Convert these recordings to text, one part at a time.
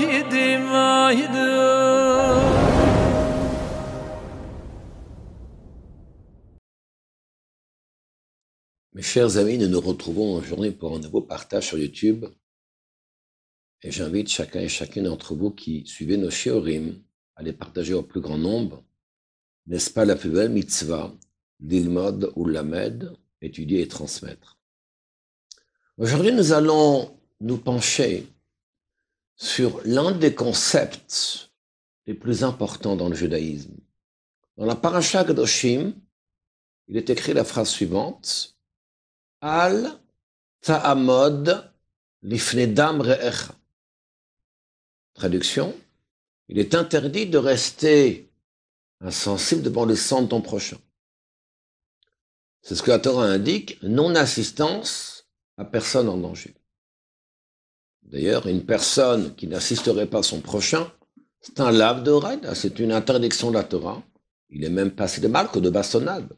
Mes chers amis, nous nous retrouvons aujourd'hui pour un nouveau partage sur YouTube. Et j'invite chacun et chacune d'entre vous qui suivez nos shiurim à les partager au plus grand nombre. N'est-ce pas la plus belle mitzvah, l'ilmod ou lamed, étudier et transmettre? Aujourd'hui, nous allons nous pencher sur l'un des concepts les plus importants dans le judaïsme. Dans la Parasha Kedoshim, il est écrit la phrase suivante: Al ta'amod lifnei dam re'echa. Traduction: il est interdit de rester insensible devant le sang de ton prochain. C'est ce que la Torah indique, non-assistance à personne en danger. D'ailleurs, une personne qui n'assisterait pas à son prochain, c'est un lave de raid, c'est une interdiction de la Torah. Il est même passé de mal que de bastonnade.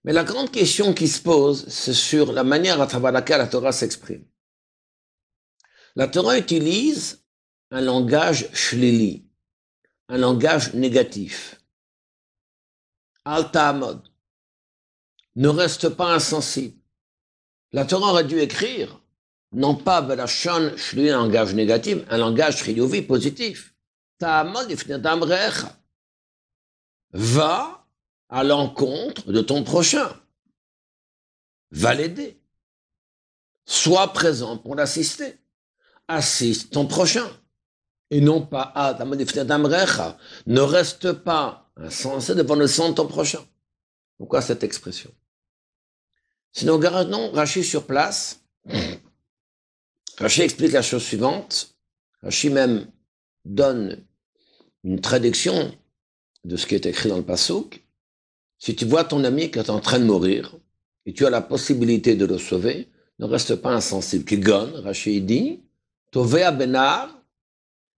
Mais la grande question qui se pose, c'est sur la manière à travers laquelle la Torah s'exprime. La Torah utilise un langage shlili, un langage négatif. Al ta'amod. Ne reste pas insensible. La Torah aurait dû écrire, non pas velashon shlili, un langage négatif, un langage chiyuvi, positif. Ta'amod lifnei dam re'echa. Va à l'encontre de ton prochain. Va l'aider. Sois présent pour l'assister. Assiste ton prochain. Et non pas ne reste pas insensé devant le sang de ton prochain. Pourquoi cette expression? Si nous regardons Rashi sur place, Rashi explique la chose suivante. Rashi même donne une traduction de ce qui est écrit dans le Passouk. Si tu vois ton ami qui est en train de mourir et tu as la possibilité de le sauver, ne reste pas insensible. Kigon, Rashi dit, Tovea benar,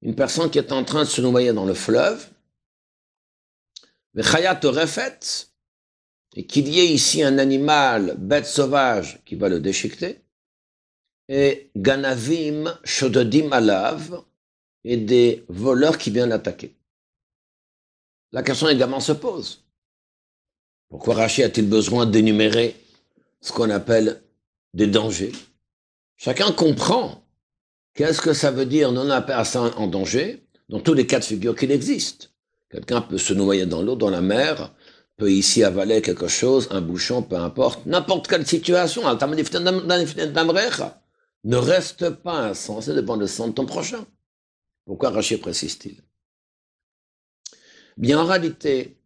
une personne qui est en train de se noyer dans le fleuve, Vechaya torefet, et qu'il y ait ici un animal, bête sauvage, qui va le déchiqueter, et ganavim shododim alav, et des voleurs qui viennent l'attaquer. La question également se pose. Pourquoi Rashi a-t-il besoin d'énumérer ce qu'on appelle des dangers? Chacun comprend qu'est-ce que ça veut dire non à personne en danger dans tous les cas de figure qu'il existe. Quelqu'un peut se noyer dans l'eau, dans la mer, peut ici avaler quelque chose, un bouchon, peu importe, n'importe quelle situation. Ne reste pas insensé devant le sang de ton prochain. Pourquoi Rashi précise-t-il? Bien, en réalité,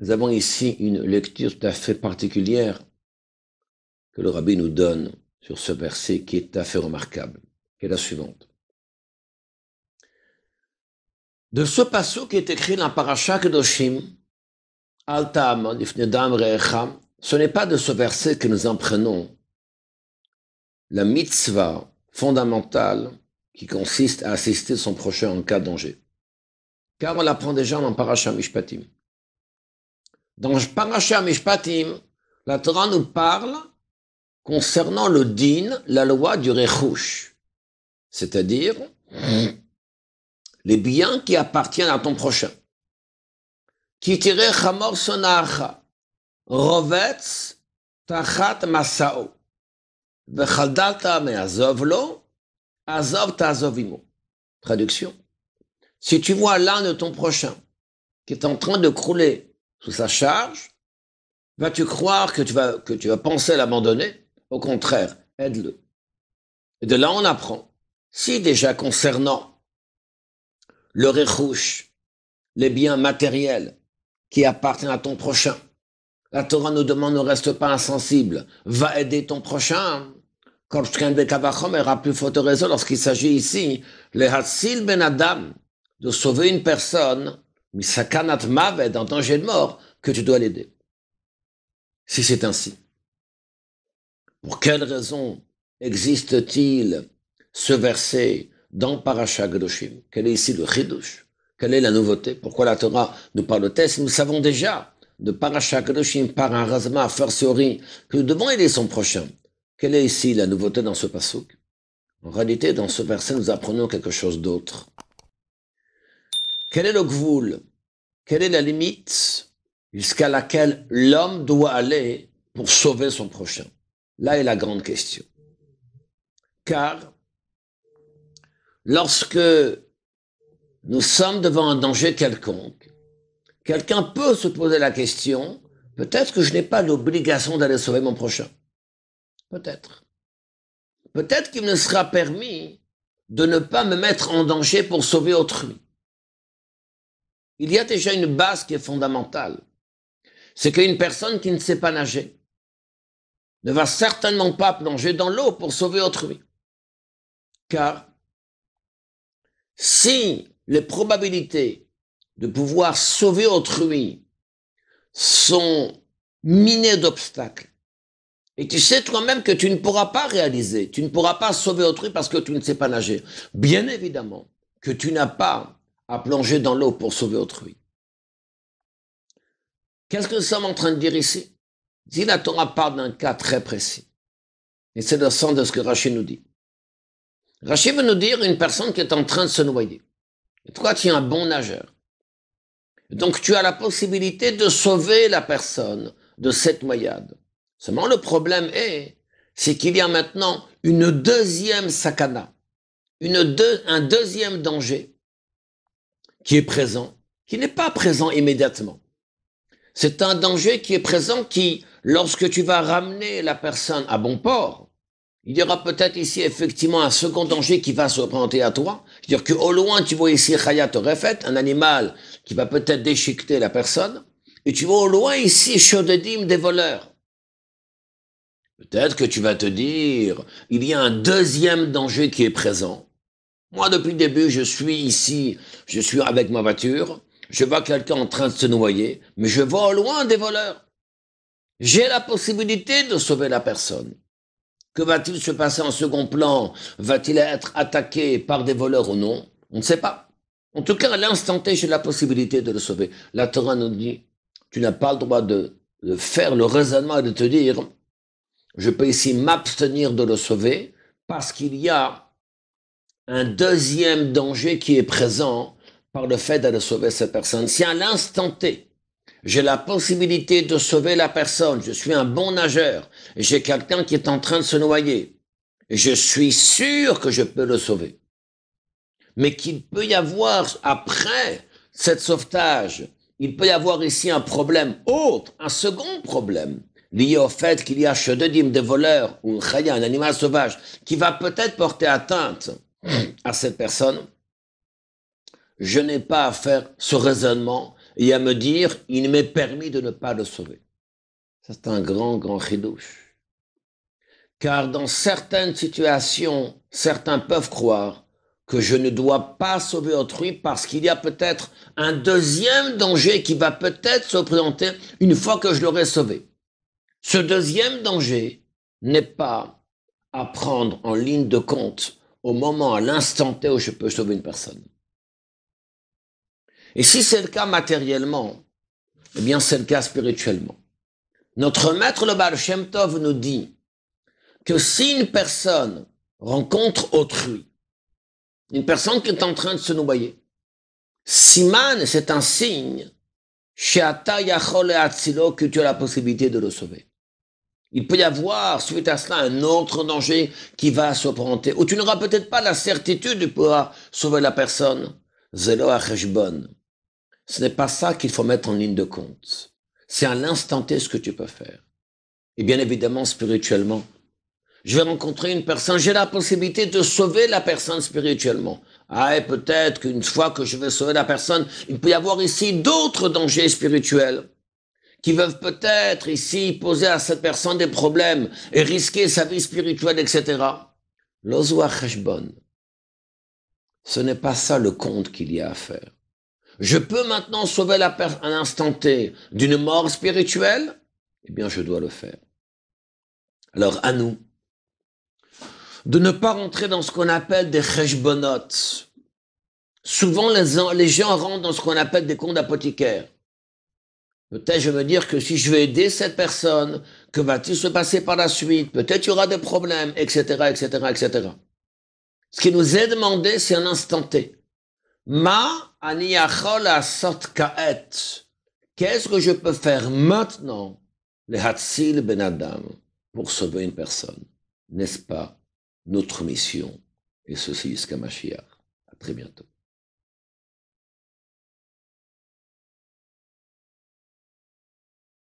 nous avons ici une lecture tout à fait particulière que le Rabbi nous donne sur ce verset qui est tout à fait remarquable, qui est la suivante. De ce passage qui est écrit dans Parasha Kedoshim, Al ta'amod lifnei dam re'echa, ce n'est pas de ce verset que nous en prenons la mitzvah fondamentale qui consiste à assister son prochain en cas de danger. Car on l'apprend déjà dans Parasha Mishpatim. Dans Parasha Mishpatim, la Torah nous parle concernant le din, la loi du rechush, c'est-à-dire les biens qui appartiennent à ton prochain. Ki tireh chamor sonacha, rovetz tachat masao, vechaldalta me'azov lo, azov ta'azov imo. Traduction. Si tu vois l'un de ton prochain qui est en train de crouler sous sa charge, vas-tu croire que tu vas penser à l'abandonner? Au contraire, aide-le. Et de là, on apprend, si déjà concernant le rechush, les biens matériels qui appartiennent à ton prochain, la Torah nous demande ne reste pas insensible, va aider ton prochain. Quand je à plus forte raison lorsqu'il s'agit ici, le hatsil ben adam, de sauver une personne, misakanat maved, en danger de mort, que tu dois l'aider. Si c'est ainsi, pour quelle raison existe-t-il ce verset dans Parasha Kedoshim? Quel est ici le chidush? Quelle est la nouveauté? Pourquoi la Torah nous parle de test? Nous savons déjà de Parasha Kedoshim par un razma fortiori que nous devons aider son prochain. Quelle est ici la nouveauté dans ce pasuk? En réalité, dans ce verset, nous apprenons quelque chose d'autre. Quel est le gvoul? Quelle est la limite jusqu'à laquelle l'homme doit aller pour sauver son prochain? Là est la grande question. Car lorsque nous sommes devant un danger quelconque, quelqu'un peut se poser la question, peut-être que je n'ai pas l'obligation d'aller sauver mon prochain. Peut-être. Peut-être qu'il me sera permis de ne pas me mettre en danger pour sauver autrui. Il y a déjà une base qui est fondamentale. C'est qu'une personne qui ne sait pas nager ne va certainement pas plonger dans l'eau pour sauver autrui. Car si les probabilités de pouvoir sauver autrui sont minées d'obstacles, et tu sais toi-même que tu ne pourras pas réaliser, tu ne pourras pas sauver autrui parce que tu ne sais pas nager. Bien évidemment que tu n'as pas à plonger dans l'eau pour sauver autrui. Qu'est-ce que nous sommes en train de dire ici? Ici, la Torah parle d'un cas très précis. Et c'est le sens de ce que Rachid nous dit. Rachid veut nous dire une personne qui est en train de se noyer. Et toi, tu es un bon nageur. Donc, tu as la possibilité de sauver la personne de cette noyade. Seulement, le problème c'est qu'il y a maintenant une deuxième sakana, un deuxième danger qui est présent, qui n'est pas présent immédiatement. C'est un danger qui est présent qui, lorsque tu vas ramener la personne à bon port, il y aura peut-être ici effectivement un second danger qui va se présenter à toi. C'est-à-dire qu'au loin, tu vois ici Chayat Orefet, un animal qui va peut-être déchiqueter la personne, et tu vois au loin ici Shodedim, des voleurs. Peut-être que tu vas te dire, il y a un deuxième danger qui est présent. Moi, depuis le début, je suis ici, je suis avec ma voiture, je vois quelqu'un en train de se noyer, mais je vois au loin des voleurs. J'ai la possibilité de sauver la personne. Que va-t-il se passer en second plan? Va-t-il être attaqué par des voleurs ou non? On ne sait pas. En tout cas, à l'instant T, j'ai la possibilité de le sauver. La Torah nous dit, tu n'as pas le droit de faire le raisonnement et de te dire, je peux ici m'abstenir de le sauver parce qu'il y a un deuxième danger qui est présent par le fait d'aller sauver cette personne. Si à l'instant T, j'ai la possibilité de sauver la personne, je suis un bon nageur, et j'ai quelqu'un qui est en train de se noyer, et je suis sûr que je peux le sauver. Mais qu'il peut y avoir, après cette sauvetage, il peut y avoir ici un problème autre, un second problème, lié au fait qu'il y a Shodedim, des voleurs, ou un animal sauvage, qui va peut-être porter atteinte à cette personne. Je n'ai pas à faire ce raisonnement et à me dire, il m'est permis de ne pas le sauver. Ça, c'est un grand, grand chidouche. Car dans certaines situations, certains peuvent croire que je ne dois pas sauver autrui parce qu'il y a peut-être un deuxième danger qui va peut-être se présenter une fois que je l'aurai sauvé. Ce deuxième danger n'est pas à prendre en ligne de compte au moment, à l'instant T où je peux sauver une personne. Et si c'est le cas matériellement, eh bien c'est le cas spirituellement. Notre maître le Baal Shem Tov nous dit que si une personne rencontre autrui, une personne qui est en train de se noyer, Siman, c'est un signe, Sheata Yachol Atzilo, que tu as la possibilité de le sauver. Il peut y avoir, suite à cela, un autre danger qui va se présenter, où tu n'auras peut-être pas la certitude de pouvoir sauver la personne. Zelo Acheshbon. Ce n'est pas ça qu'il faut mettre en ligne de compte. C'est à l'instant T ce que tu peux faire. Et bien évidemment, spirituellement, je vais rencontrer une personne, j'ai la possibilité de sauver la personne spirituellement. Ah, et peut-être qu'une fois que je vais sauver la personne, il peut y avoir ici d'autres dangers spirituels qui peuvent peut-être ici poser à cette personne des problèmes et risquer sa vie spirituelle, etc. L'ozwa cheshbon. Ce n'est pas ça le compte qu'il y a à faire. Je peux maintenant sauver la personne à un instant T d'une mort spirituelle? Eh bien, je dois le faire. Alors, à nous de ne pas rentrer dans ce qu'on appelle des cheshbonot. Souvent, les gens rentrent dans ce qu'on appelle des comptes d'apothicaire. Peut-être je vais me dire que si je vais aider cette personne, que va-t-il se passer par la suite? Peut-être il y aura des problèmes, etc., etc., etc. Ce qui nous est demandé, c'est un instant T. Ma ani yachol asot ka'et. Qu'est-ce que je peux faire maintenant, le hatzil ben adam, pour sauver une personne? N'est-ce pas notre mission? Et ceci jusqu'à Mashiach. À très bientôt.